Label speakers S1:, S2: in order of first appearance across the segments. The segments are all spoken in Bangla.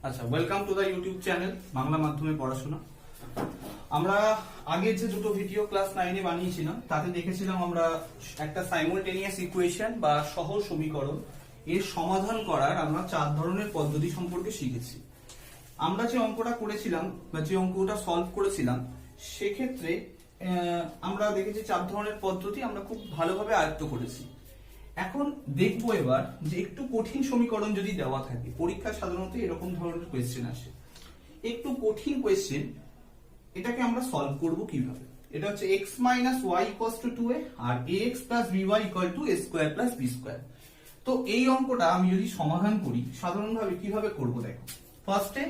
S1: আচ্ছা, welcome to the YouTube channel Bangla মাধ্যমে পড়াশোনা। আমরা আগের যে দুটো ভিডিও ক্লাস 9 এ বানিয়েছিলাম তাতে দেখেছিলাম আমরা একটা সাইমultaneous ইকুয়েশন বা সহজ সমীকরণ এর সমাধান করার আমরা 4 ধরনের পদ্ধতি সম্পর্কে শিখেছি। আমরা যে অঙ্কটা করেছিলাম বা যে অঙ্কটা সলভ করেছিলাম সেক্ষেত্রে আমরা দেখেছি 4 ধরনের পদ্ধতি আমরা খুব ভালোভাবে আয়ত্ত করেছি। এখন দেখবো এবার যে একটু কঠিন সমীকরণ যদি দেওয়া থাকে, পরীক্ষা সাধারণত এরকম ধরনের কোয়েশ্চেন আসে, একটু কঠিন কোয়েশ্চেন, এটাকে আমরা সলভ করব কিভাবে। এটা হচ্ছে x y 2a R ax by a square plus b square। তো এই অঙ্কটা আমি যদি সমাধান করি সাধারণভাবে কিভাবে করব দেখো। ফার্স্টে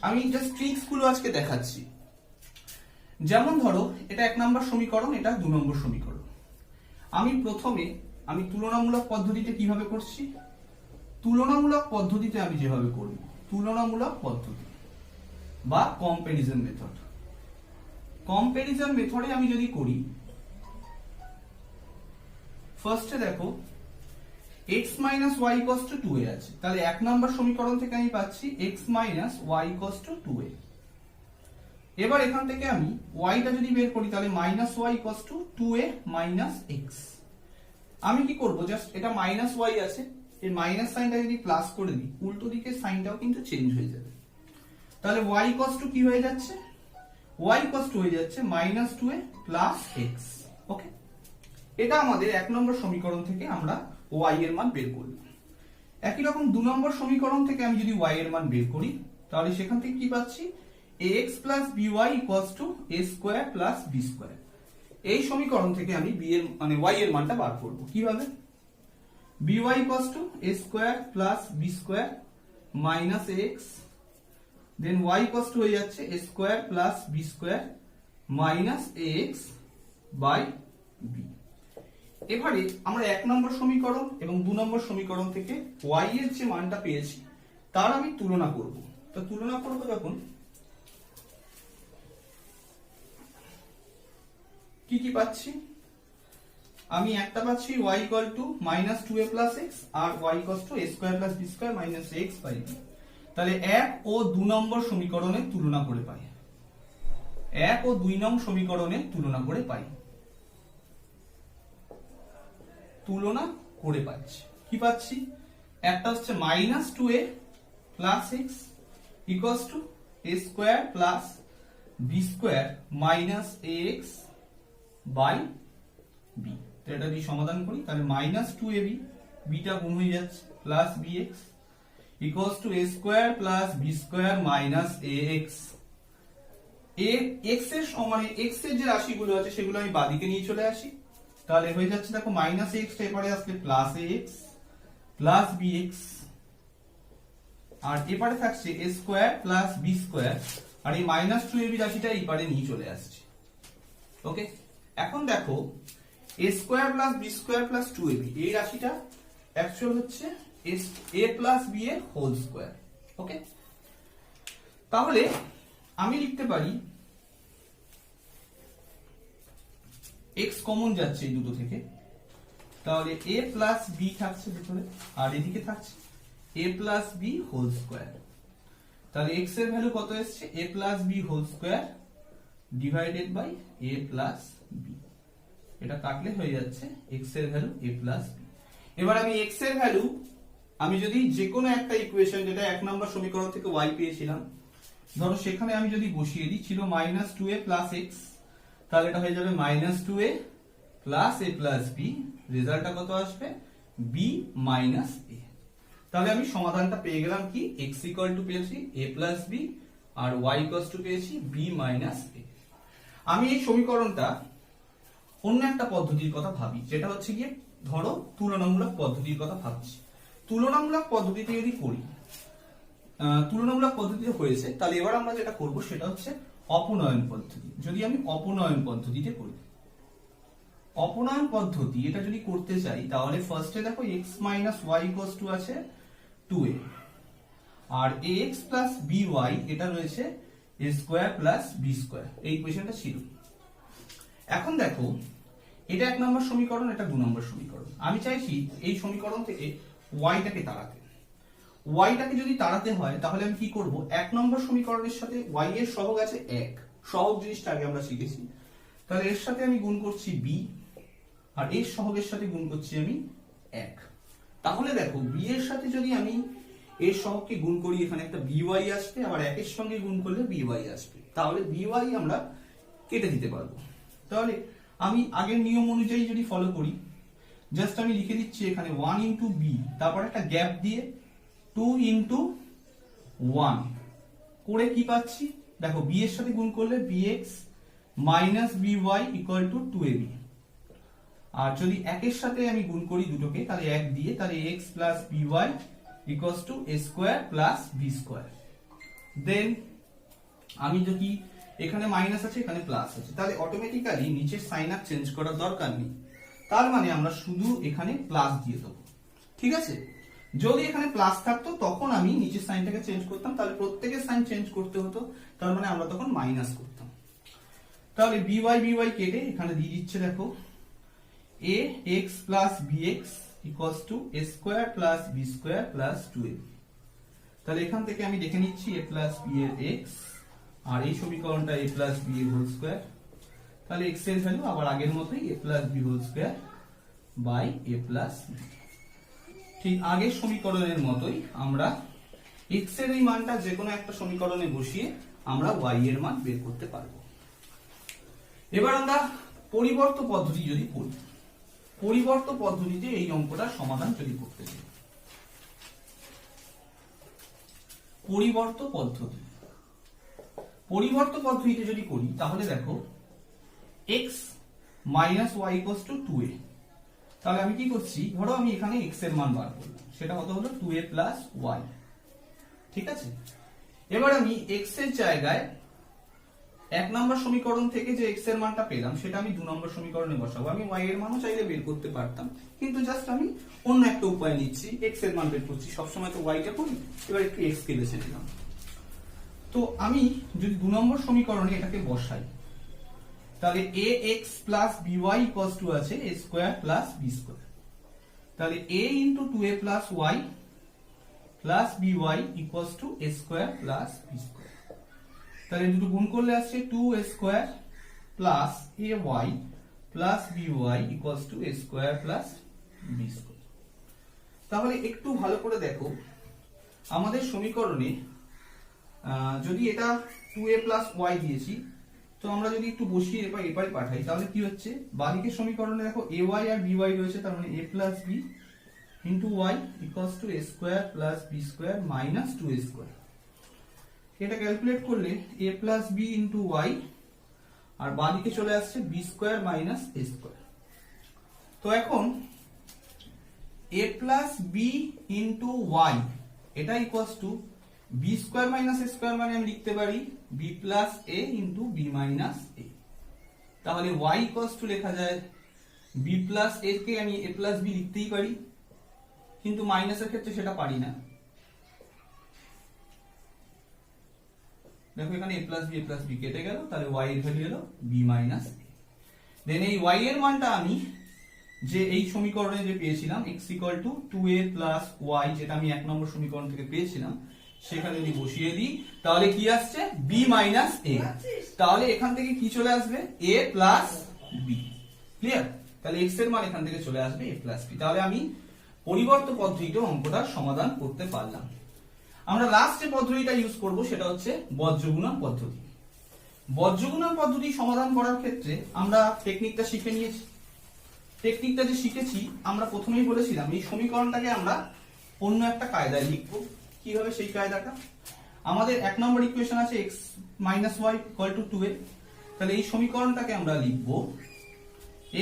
S1: আমি জাস্ট ট্রিক্স গুলো আজকে দেখাচ্ছি। যেমন ধরো এটা 1 নম্বর সমীকরণ, এটা 2 নম্বর সমীকরণ। আমি তুলনামূলক পদ্ধতিতে কিভাবে করছি, তুলনামূলক পদ্ধতিতে আমি যেভাবে করব, তুলনামূলক পদ্ধতি বা কম্প্যারিজন মেথড। কম্প্যারিজন মেথডে আমি যদি করি, ফার্স্টে দেখো x y 2a আছে, তাহলে 1 নম্বর সমীকরণ থেকে আমি পাচ্ছি x y 2a। এবার এখান থেকে আমি y টা যদি বের করি তাহলে y 2a x। আমি কি করব, জাস্ট এটা y আছে, এই মাইনাস সাইনটা যদি প্লাস করে দিই উল্টো দিকে সাইনটাও কিন্তু চেঞ্জ হয়ে যাবে। তাহলে y কি হয়ে যাচ্ছে, y হয়ে যাচ্ছে -2a x। ওকে, এটা আমাদের 1 নম্বর সমীকরণ থেকে আমরা y এর মান বের করলাম। একই রকম 2 নম্বর সমীকরণ থেকে আমি যদি y এর মান বের করি তাহলে সেখান থেকে কি পাচ্ছি, ax by a square b square। এই সমীকরণ থেকে আমি b এর মানে y এর মানটা বার করব কিভাবে, by a square b square ax, then y হয়ে যাচ্ছে a square b square ax by b। এবারে আমরা 1 নম্বর সমীকরণ এবং 2 নম্বর সমীকরণ থেকে y এর যে মানটা পেয়েছি তার আমি তুলনা করব। তো তুলনা করব যখন, কি কি পাচ্ছি, আমি একটা পাচ্ছি y -2a x R y a square b square ax by b। তাহলে 1 ও 2 নম্বর সমীকরণের তুলনা করে পাই, 1 ও 2 নং সমীকরণের তুলনা করে পাই, তুলনা করে পাচ্ছি। কি পাচ্ছি, একটা হচ্ছে -2a x a square b square ax by b। তো এটা যদি সমাধান করি তাহলে -2ab, b টা গুণ হয়ে যাচ্ছে, bx a square b square ax। x এর সমানে x এর যে রাশিগুলো আছে সেগুলো আমি বাদিকে নিয়ে চলে আসি, তাহলে হয়ে যাচ্ছে দেখো -x টা এবারে আসলে ax bx, আর এবারে থাকছে a square b square, আর এই -2ab রাশিটা এই পারে নিয়ে চলে আসছে। ওকে, এখন দেখো a square b square 2ab এই রাশিটা অ্যাকচুয়াল হচ্ছে a b এর হোল স্কয়ার। ওকে, তাহলে আমি লিখতে পারি x কমন যাচ্ছে এই দুটো থেকে, তাহলে a b থাকছে ভিতরে আর এদিকে থাকছে a b হোল স্কয়ার। তাহলে x এর ভ্যালু কত এসেছে, a b whole square divided by a b। এটা কাটলে হয়ে যাচ্ছে x এর ভ্যালু a b। এবার আমি x এর ভ্যালু আমি যদি যে কোনো একটা ইকুয়েশন, যেটা 1 নম্বর সমীকরণ থেকে y পেয়েছিলাম, ধরো সেখানে আমি যদি বসিয়ে দিই, ছিল -2a x, তাহলে এটা হয়ে যাবে -2a a b, রেজাল্টটা কত আসবে b a। তাহলে আমি সমাধানটা পেয়ে গেলাম কি, x পেয়েছি a b আর y পেয়েছি b a। আমি এই সমীকরণটা অন্য একটা পদ্ধতির কথা ভাবি, যেটা হচ্ছে গিয়ে ধরো তুলনামূলক পদ্ধতির কথা ভাবছি। তুলনামূলক পদ্ধতিতে যদি করি, তুলনামূলক পদ্ধতিতে হয়েছে, তাহলে এবার আমরা যেটা করব সেটা হচ্ছে অপনয়ন পদ্ধতি। যদি আমি অপনয়ন পদ্ধতিতে করি, অপনয়ন পদ্ধতি এটা যদি করতে চাই তাহলে ফার্স্টে দেখো x y আছে 2a, আর ax by এটা রয়েছে a square b square, এই ইকুয়েশনটা ছিল। এখন দেখো এটা 1 নম্বর সমীকরণ, এটা 2 নম্বর সমীকরণ। আমি চাইছি এই সমীকরণ থেকে y টাকে তাড়াতে। ওয়াইটাকে যদি তাড়াতে হয় তাহলে আমি কি করব, 1 নম্বর সমীকরণের সাথে ওয়াই এর সহগ আছে 1, সহগ জিনিসটা আগে আমরা শিখেছি। তাহলে এর সাথে আমি গুণ করছি বি, আর এর সহগের সাথে গুণ করছি আমি 1। তাহলে দেখো বি এর সাথে যদি আমি এর সহগকে গুণ করি, এখানে একটা বিওয়াই আসবে, আবার 1 এর সঙ্গে গুণ করলে বিওয়াই আসবে, তাহলে বিওয়াই আমরা কেটে দিতে পারবো। তাহলে আমি আগের নিয়ম অনুযায়ী যদি ফলো করি, জাস্ট আমি লিখে দিচ্ছি এখানে 1 ইন্টু বি, তারপর একটা গ্যাপ দিয়ে 2 ইন্টু 1 করে কি পাচ্ছি দেখো, বি এর সাথে গুণ করলে bx minus by equal to 2ab। আর যদি 1 এর সাথে আমি গুণ করি দুটোকে, তাহলে 1 দিয়ে, তাহলে x plus by equals to a square plus b square. Then আমি যদি এখানে মাইনাস আছে এখানে প্লাস আছে, তাহলে অটোমেটিক্যালি নিচের সাইন আপ চেঞ্জ করার দরকার নেই, তার মানে আমরা শুধু এখানে প্লাস দিয়ে দেবো। ঠিক আছে, যদি এখানে প্লাস থাকতো তখন আমি নিচের সাইনটাকে চেঞ্জ করতাম, তাহলে প্রত্যেকের সাইন চেঞ্জ করতে হতো, তার মানে আমরা তখন মাইনাস করতাম। তাহলে by কেটে এখানে দিয়ে দিচ্ছে দেখো ax plus bx equals to a square plus b square plus 2ab। তাহলে এখান থেকে আমি দেখে নিচ্ছি a প্লাস b এর x, আর এই সমীকরণটা a প্লাস b এর হোল স্কয়ার। তাহলে x এর ভ্যালু আবার আগের মতোই a plus b whole square by a plus b। ঠিক আগের সমীকরণের মতোই আমরা x এর এই মানটা যে কোনো একটা সমীকরণে বসিয়ে আমরা y এর মান বের করতে পারবো। এবার আমরা পরিবর্ত পদ্ধতি যদি করি, পরিবর্ত পদ্ধতিতে এই অঙ্কটার সমাধান যদি করতে চাই, পরিবর্ত পদ্ধতিতে যদি করি, তাহলে দেখো x minus y equals to 2a। তাহলে আমি কি করছি, ধরো আমি এখানে x এর মান বার করলাম, সেটা কত হলো 2a প্লাস y। ঠিক আছে, এবার আমি x এর জায়গায় 1 নম্বর সমীকরণ থেকে যে x এর মানটা পেলাম সেটা আমি 2 নম্বর সমীকরণে বসাবো। আমি y এর মানও চাইলে বের করতে পারতাম, কিন্তু জাস্ট আমি অন্য একটা উপায় নিচ্ছি, x এর মান বের করছি, সবসময় তো y টা করি, এবার একটু x কে বেছে নিলাম। তো আমি যদি 2 নম্বর সমীকরণে এটাকে বসাই, তাহলে ax plus by equals two আছে a square plus b square. তাহলে a into 2a plus y plus by equals to a square plus b square. তাহলে দুটো গুণ করলে আসছে 2a square plus ay plus by equals to a square plus b square. তাহলে একটু ভালো করে দেখো, আমাদের সমীকরণে যদি এটা 2a প্লাস y দিয়েছি, তো আমরা যদি একটু বসিয়ে এপারে পাঠাই, তাহলে কি হচ্ছে, বাঁদিকের সমীকরণে দেখো ay আর by রয়েছে, তার মানে a plus b into y equals to a square plus b square minus 2a square. এটা ক্যালকুলেট করলে a plus b into y, আর বাঁদিকে চলে আসছে b square minus a square. তো এখন a plus b into y এটা equals to b square minus a square, মানে আমি লিখতে পারি b plus a into b minus a। তাহলে y ইকুয়ালস টু লেখা যায় b প্লাস a কে আমি a প্লাস b লিখতেই পারি, কিন্তু মাইনাসের ক্ষেত্রে সেটা পারি না। দেখো এখানে a প্লাস b কেটে গেল, তাহলে y এর ভ্যালু হলো b মাইনাস a। দেন এই y এর মানটা আমি যে এই সমীকরণে যে পেয়েছিলাম x equal to 2a plus y, যেটা আমি 1 নম্বর সমীকরণ থেকে পেয়েছিলাম, সেখানে যদি বসিয়ে দিই তাহলে কি আসছে b মাইনাস a। তাহলে এখান থেকে কি চলে আসবে a প্লাস b। ক্লিয়ার? তাহলে x এর মান এখান থেকে চলে আসবে a প্লাস b। তাহলে আমি পরিবর্ত পদ্ধতিতে অঙ্কটার সমাধান করতে পারলাম। আমরা লাস্ট যে পদ্ধতিটা ইউজ করব সেটা হচ্ছে বজ্রগুণন পদ্ধতি। বজ্রগুণন পদ্ধতি সমাধান করার ক্ষেত্রে আমরা টেকনিকটা শিখে নিয়েছি। টেকনিকটা যে শিখেছি, আমরা প্রথমেই বলেছিলাম এই সমীকরণটাকে আমরা অন্য একটা কায়দায় লিখব। কিভাবে সেই কায়দাটা, আমাদের 1 নম্বর ইকুয়েশন আছে x minus y equal to 2a। তাহলে এই সমীকরণটাকে আমরা লিখব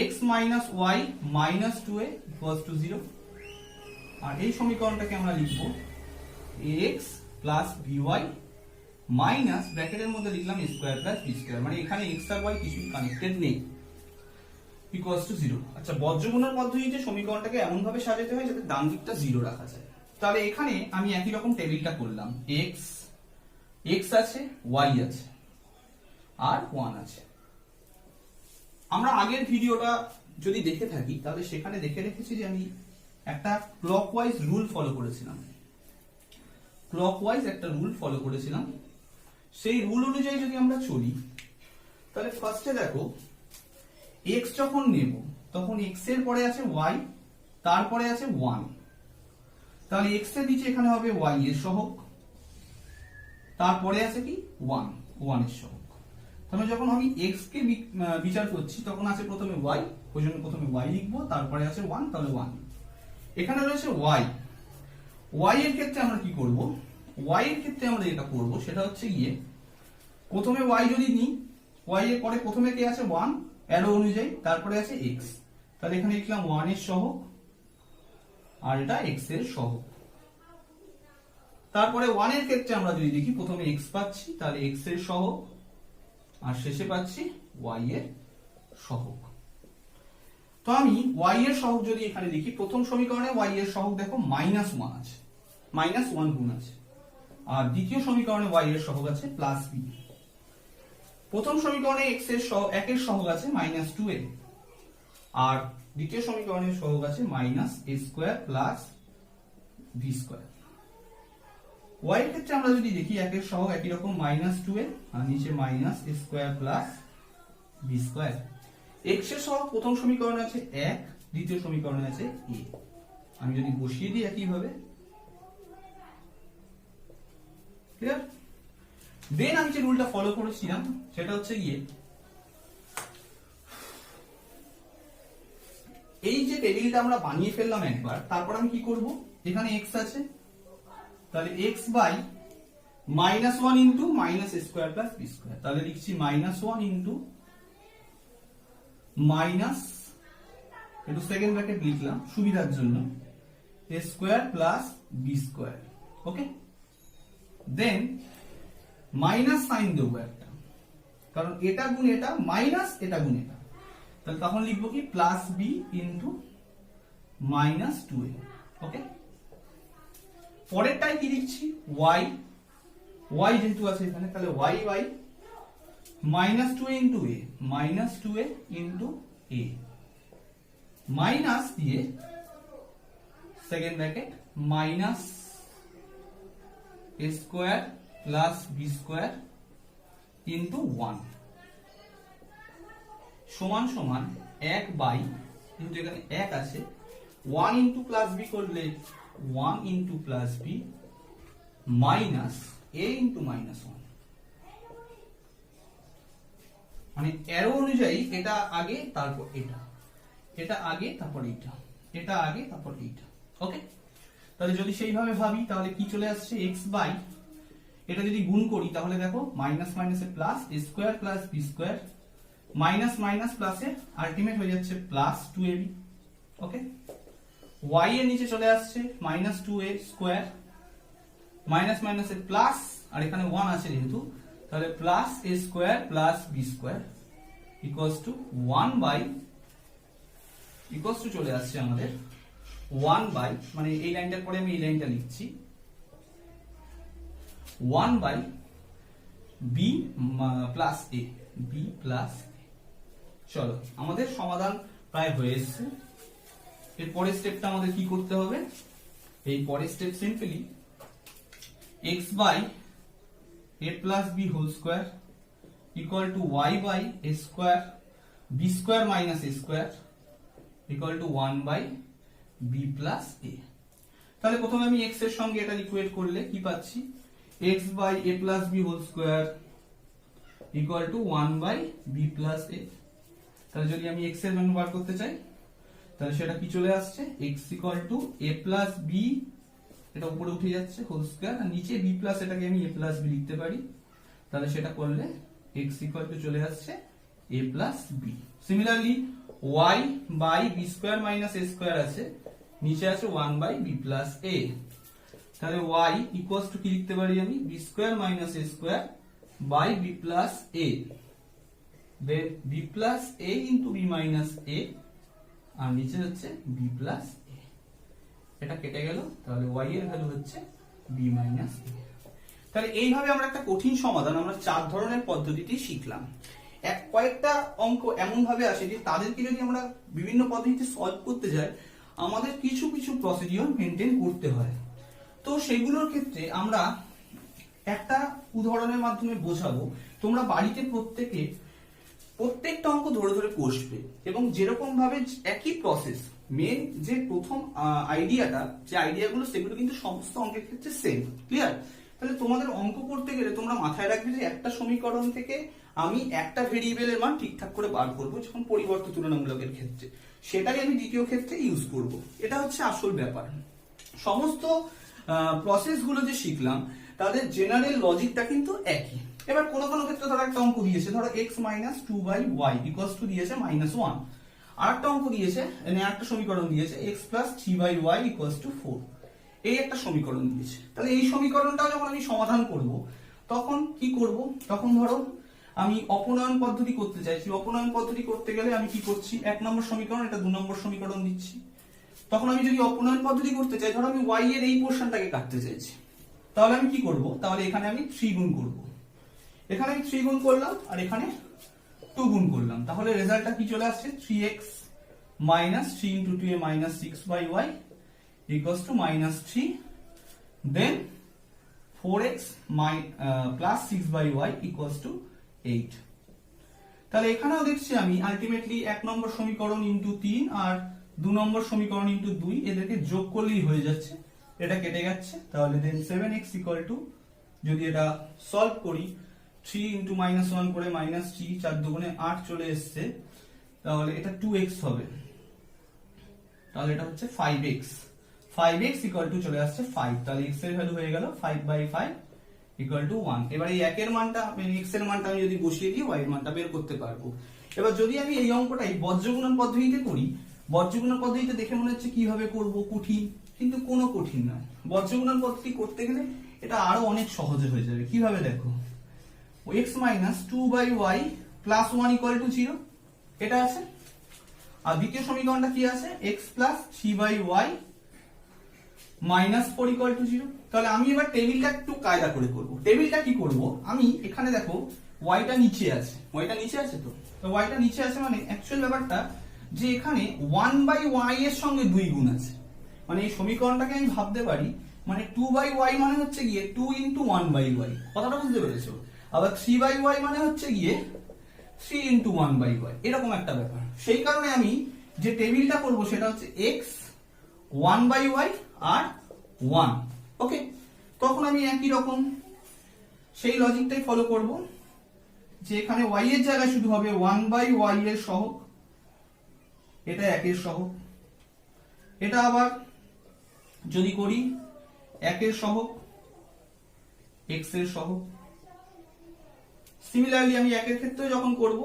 S1: x minus y minus 2a equals to 0। আর এই সমীকরণটাকে আমরা লিখব ax প্লাস by মাইনাস ব্র্যাকেটের মধ্যে লিখলাম a square plus b square, মানে এখানে x আর y কিছুই কানেক্টেড নেই, ইকুয়ালস টু 0। আচ্ছা, বজ্রগুণন পদ্ধতিতে সমীকরণটাকে এমন ভাবে সাজাতে হয় যাতে ডান দিকটা 0 রাখা যায়। তাহলে এখানে আমি একই রকম টেবিলটা করলাম, x আছে, y আছে, আর 1 আছে। আমরা আগের ভিডিওটা যদি দেখে থাকি তাহলে সেখানে দেখে রেখেছি যে আমি একটা ক্লকওয়াইজ রুল ফলো করেছিলাম। ক্লকওয়াইজ একটা রুল ফলো করেছিলাম, সেই রুল অনুযায়ী যদি আমরা চলি তাহলে ফার্স্টে দেখো x যখন নেব তখন x এর পরে আছে y, তারপরে আছে 1, তাহলে x এর নিচে এখানে হবে y এর সহগ, তারপরে আছে কি 1 এর সহগ। তাহলে যখন আমি x কে বিচার করছি তখন আছে প্রথমে y, ওই জন্য প্রথমে y লিখবো, তারপরে আছে 1, তাহলে 1। এখানে রয়েছে y এর ক্ষেত্রে আমরা কি করব, y এর ক্ষেত্রে আমরা যেটা করব সেটা হচ্ছে গিয়ে প্রথমে y যদি নিই, y এর পরে প্রথমে কে আছে 1 অ্যারো অনুযায়ী, তারপরে আছে x, তাহলে এখানে লিখলাম 1 এর সহগ আর এটা x এর সহগ। তারপরে 1 এর ক্ষেত্রে আমরা যদি দেখি প্রথমে x পাচ্ছি, তাহলে x এর সহগ আর শেষে পাচ্ছি y এর সহগ। তো আমি y এর সহগ যদি এখানে দেখি, প্রথম সমীকরণে y এর সহগ দেখো -1 আছে, -1 গুণ আছে, আর দ্বিতীয় সমীকরণে y এর সহগ আছে +b। প্রথম সমীকরণে x এর সহগ 1 এর সহগ আছে -2a, আর দ্বিতীয় সমীকরণের সহগ আছে -a² + b²। y এর ক্ষেত্রে আমরা যদি দেখি 1 এর সহগ একই রকম -2a আর নিচে -a² + b²। x এর সহগ প্রথম সমীকরণে আছে 1, দ্বিতীয় সমীকরণে আছে a। আমি যদি বসিয়ে দিই একই ভাবে, ক্লিয়ার? দেন আমি যে রুলটা ফলো করেছিলাম সেটা হচ্ছে গিয়ে এই যে টেবিলটা আমরা বানিয়ে ফেললাম একবার, তারপর আমি কি করব, এখানে x আছে, তাহলে x by -1 into -a² + b², তাহলে লিখছি -1 ইন্টু মাইনাস, একটু সেকেন্ড ব্র্যাকেট লিখলাম সুবিধার জন্য, a² + b²। ওকে, দেন মাইনাস সাইন দেবো একটা, কারণ এটা গুণ এটা মাইনাস এটা গুণ এটা, তাহলে তখন লিখবো কি +b ইন্টু -2a। ওকে, পরেরটাই কি লিখছি, y যেহেতু আছে এখানে, তাহলে y by -2a into a, -2a into a, minus দিয়ে second bracket minus a² + b² into 1 সমান সমান 1 বাই, কিন্তু এখানে 1 আছে, 1 ইন্টু +b করলে 1 into +b minus a into -1। মানে অ্যারো অনুযায়ী এটা আগে তারপর এটা, এটা আগে তারপর এটা, এটা আগে তারপর এটা। ওকে, তাহলে যদি সেইভাবে ভাবি তাহলে কি চলে আসছে, x বাই, এটা যদি গুণ করি তাহলে দেখো মাইনাস মাইনাসে plus, a² + b², minus minus প্লাসে আলটিমেট হয়ে যাচ্ছে +2ab। ওকে, y এর নিচে চলে আসছে -2a², মাইনাস মাইনাসে প্লাস, আর এখানে 1 আছে যেহেতু, তাহলে +a² + b² equals to 1 by, equals to চলে আসছে আমাদের 1 বাই, মানে এই লাইনটার পরে আমি এই লাইনটা লিখছি, 1 by b plus a, b plus a। চলো, আমাদের সমাধান প্রায় হয়ে এসেছে। এর পরের স্টেপটা আমাদের কি করতে হবে, এই পরের step simply x by a plus b whole square equal to y by a square b² minus a square equal to 1 by b plus a। তাহলে প্রথমে আমি x এর সঙ্গে এটা ইকুয়েট করলে কি পাচ্ছি, x by a plus b whole square equal to 1 by b plus a। তাহলে যদি আমি x এর মান বার করতে চাই তাহলে সেটা কি চলে আসছে, x equal to a plus b, এটা উপরে উঠে যাচ্ছে হোল স্কয়ার, আর নিচে b প্লাস, এটাকে আমি a প্লাস b লিখতে পারি, তাহলে সেটা করলে x ইকুয়াল টু চলে আসছে a plus b। Similarly y by b² minus a square আছে, নিচে আছে 1 বাই b প্লাস a, তাহলে y ইকুয়ালস টু কি লিখতে পারি আমি, b² minus a square by b plus a, then b plus a into b minus a, আর নিচে হচ্ছে b প্লাস a। এটা কেটে গেল, তাহলে y এর ভ্যালু হচ্ছে b মাইনাস a। তাহলে এইভাবে আমরা একটা কঠিন সমাধান আমরা 4 ধরনের পদ্ধতিতে শিখলাম। কয়েকটা অঙ্ক এমন ভাবে আসে যে তাদেরকে যদি আমরা বিভিন্ন পদ্ধতিতে সলভ করতে যাই আমাদের কিছু কিছু প্রসিডিওর মেনটেন করতে হয়। তো সেগুলোর ক্ষেত্রে আমরা একটা উদাহরণের মাধ্যমে বোঝাবো। তোমরা বাড়িতে প্রত্যেকটা অঙ্ক ধরে ধরে কষবে এবং যেরকম ভাবে একই প্রসেস, মেন যে প্রথম আইডিয়াগুলো সেগুলো কিন্তু সমস্ত অঙ্কের ক্ষেত্রে সেম। ক্লিয়ার? তাহলে তোমাদের অঙ্ক করতে গেলে তোমরা মাথায় রাখবে যে একটা সমীকরণ থেকে আমি একটা ভেরিয়েবলের মান ঠিকঠাক করে বার করবো যখন পরিবর্তন তুলনামূলকের ক্ষেত্রে, সেটাই আমি দ্বিতীয় ক্ষেত্রে ইউজ করব। এটা হচ্ছে আসল ব্যাপার। সমস্ত প্রসেস গুলো যে শিখলাম তাদের জেনারেল লজিকটা কিন্তু একই। এবার কোনো কোনো ক্ষেত্রে ধরো একটা অঙ্ক দিয়েছে, ধরো x - 2/y = দিয়েছে -1, আর একটা অঙ্ক দিয়েছে, একটা সমীকরণ দিয়েছে x + 3/y = 4। এই একটা সমীকরণ দিয়েছে। তাহলে এই সমীকরণটাও যখন আমি সমাধান করব তখন কি করব? তখন ধরো আমি অপনয়ন পদ্ধতি করতে চাইছি। অপনয়ন পদ্ধতি করতে গেলে আমি কি করছি, 1 নম্বর সমীকরণ, এটা 2 নম্বর সমীকরণ দিচ্ছি। তখন আমি যদি অপনয়ন পদ্ধতি করতে চাই, ধরো আমি y এর এই পোরশনটাকে কাটতে চাইছি, তাহলে আমি কি করব? তাহলে এখানে আমি 3 গুণ করব। এখানে আমি 3 গুণ করলাম আর এখানে 2 গুণ করলাম। তাহলে রেজাল্টটা কি চলে আসছে? 3x - 3 × 2 - 6/y = -3, then 4x + 6/y = 8। তাহলে এখানেও দেখছি আমি আলটিমেটলি 1 নম্বর সমীকরণ × 3 আর 2 নম্বর সমীকরণ × 2 এদেরকে যোগ করলেই হয়ে যাচ্ছে, এটা কেটে যাচ্ছে। তাহলে দেন 7x = যদি এটা সলভ করি, 3 × -1 করে -3, 4 দুগুণে 8 চলে এসছে, তাহলে এটা 2x হবে। তাহলে এটা হচ্ছে 5x। 5x = চলে আসছে 5। তাহলে x এর ভ্যালু হয়ে গেল 5/5 = 1। এবার এই 1 এর মানটা, x এর মানটা আমি যদি বসিয়ে দিই y এর মানটা বের করতে পারবো। এবার যদি আমি এই অঙ্কটাই বজ্রগুণন পদ্ধতিতে করি, বজ্রগুণন পদ্ধতিতে দেখে মনে হচ্ছে কিভাবে করব, কঠিন, কিন্তু কোনো কঠিন নয়। বজ্রগুণন পদ্ধতি করতে গেলে এটা আরো অনেক সহজে হয়ে যাবে। কিভাবে দেখো, x - 2/y + 1 = 0, এটা আছে। আর দ্বিতীয় সমীকরণটা কি আছে? x + 3/y - 4 = 0। তাহলে আমি এবার টেবিলটা একটু কায়দা করে করব। টেবিলটা কি করব, আমি এখানে দেখো y টা নিচে আছে, তো y টা নিচে আছে মানে অ্যাকচুয়াল ব্যাপারটা যে এখানে 1/y এর সঙ্গে 2 গুণ আছে। মানে এই সমীকরণটাকে আমি ভাবতে পারি, মানে 2/y মানে হচ্ছে গিয়ে 2 × 1/y, কথাটা বুঝতে পেরেছো? আবার 3/y মানে হচ্ছে গিয়ে 3 × 1/y, এরকম একটা ব্যাপার। সেই কারণে আমি যে টেবিলটা করব সেটা হচ্ছে x 1/y আর 1। ওকে, তখন আমি একই রকম সেই লজিকটাই ফলো করব যে এখানে y এর জায়গায় শুধু হবে 1/y এর সহগ, এটা 1 এর সহগ। এটা আবার যদি করি 1 এর সহগ, x এর সহগ। সিমিলারলি আমি 1 এর ক্ষেত্রে যখন করব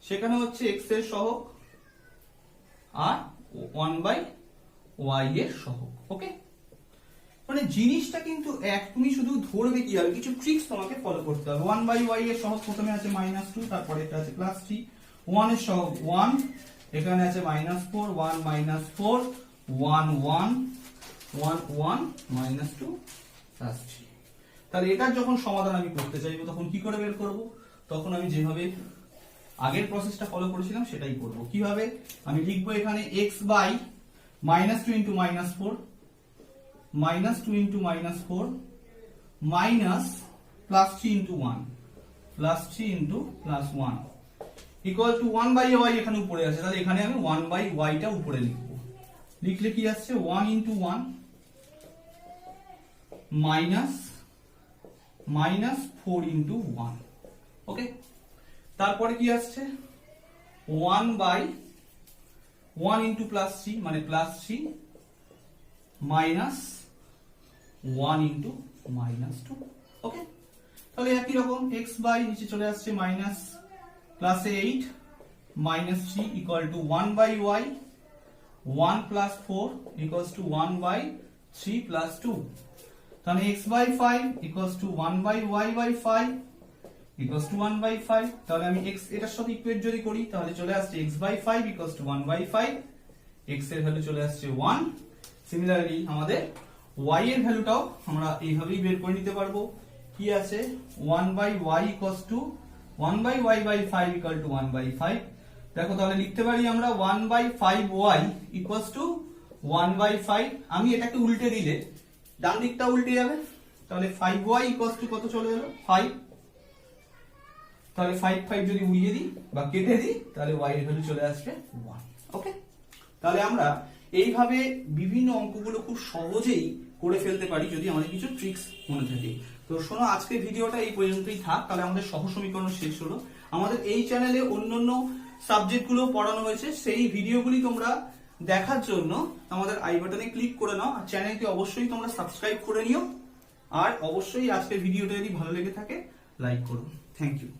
S1: সেখানে হচ্ছে x এর সহগ আর 1/y এর সহগ। ওকে, মানে জিনিসটা কিন্তু এক, তুমি শুধু ধরবে কি হবে, কিছু ট্রিক্স তোমাকে ফলো করতে হবে। 1/y এর সহগ প্রথমে আছে -2, তারপরে এটা আছে +3, 1 এর সহগ 1, এখানে আছে -4, 1 - 4, 1 1 1 1 -2 +3। তাহলে এটার যখন সমাধান আমি করতে চাইবো তখন কি করে বের করব? তখন আমি যেভাবে আগের প্রসেসটা ফলো করেছিলাম সেটাই করব। কিভাবে? আমি লিখবো এখানে x / -2 × -4 -2 × -4 -+3 × 1 +3 × +1 = 1/y এখানে উপরে আছে। তাহলে এখানে আমি 1/y টা উপরে লিখবো। লিখলে কি আসছে? 1 × 1 -4 × 1। ওকে, তারপরে কি আসছে? 1/1 × +3 মানে +3 -1 × -2। ওকে, তাহলে একই রকম x নিচে চলে আসছে -+8 -3 = 1/y, 1 + 4 = 1/3 + 2। তাহলে x/5 = 1/y/5 = 1/5। তাহলে আমি x এটার সাথে ইকুয়েট যদি করি তাহলে চলে আসছে x/5 = 1/5, x এর ভ্যালু চলে আসছে 1। সিমিলারলি আমাদের y এর ভ্যালুটাও আমরা এইভাবেই বের করে নিতে পারবো। কি আছে? 1/y = 1/y/5 = 1/5। দেখো তাহলে লিখতে পারি আমরা 1/5y = 1/5। আমি এটাকে উল্টে দিলে ডান দিকটা উল্টে যাবে, তাহলে 5y কত চলে এলো 5, তাহলে 5 যদি উড়িয়ে দিই বা কেটে দিই তাহলে y এর ভ্যালু চলে আসবে 1। ওকে, তাহলে আমরা এইভাবে বিভিন্ন অঙ্কগুলো খুব সহজেই করে ফেলতে পারি যদি আমাদের কিছু ট্রিক্স মনে থাকে। তো শোনো, আজকের ভিডিওটা এই পর্যন্তই থাক, তাহলে আমাদের সহজ সমীকরণ শেষ হলো। আমাদের এই চ্যানেলে অন্যান্য সাবজেক্টগুলো পড়ানো হয়েছে, সেই ভিডিওগুলি তোমরা দেখার জন্য আমাদের আই বাটনে ক্লিক করে নাও, আর চ্যানেলটি অবশ্যই তোমরা সাবস্ক্রাইব করে নিও, আর অবশ্যই আজকের ভিডিওটা যদি ভালো লেগে থাকে লাইক করো। Thank you.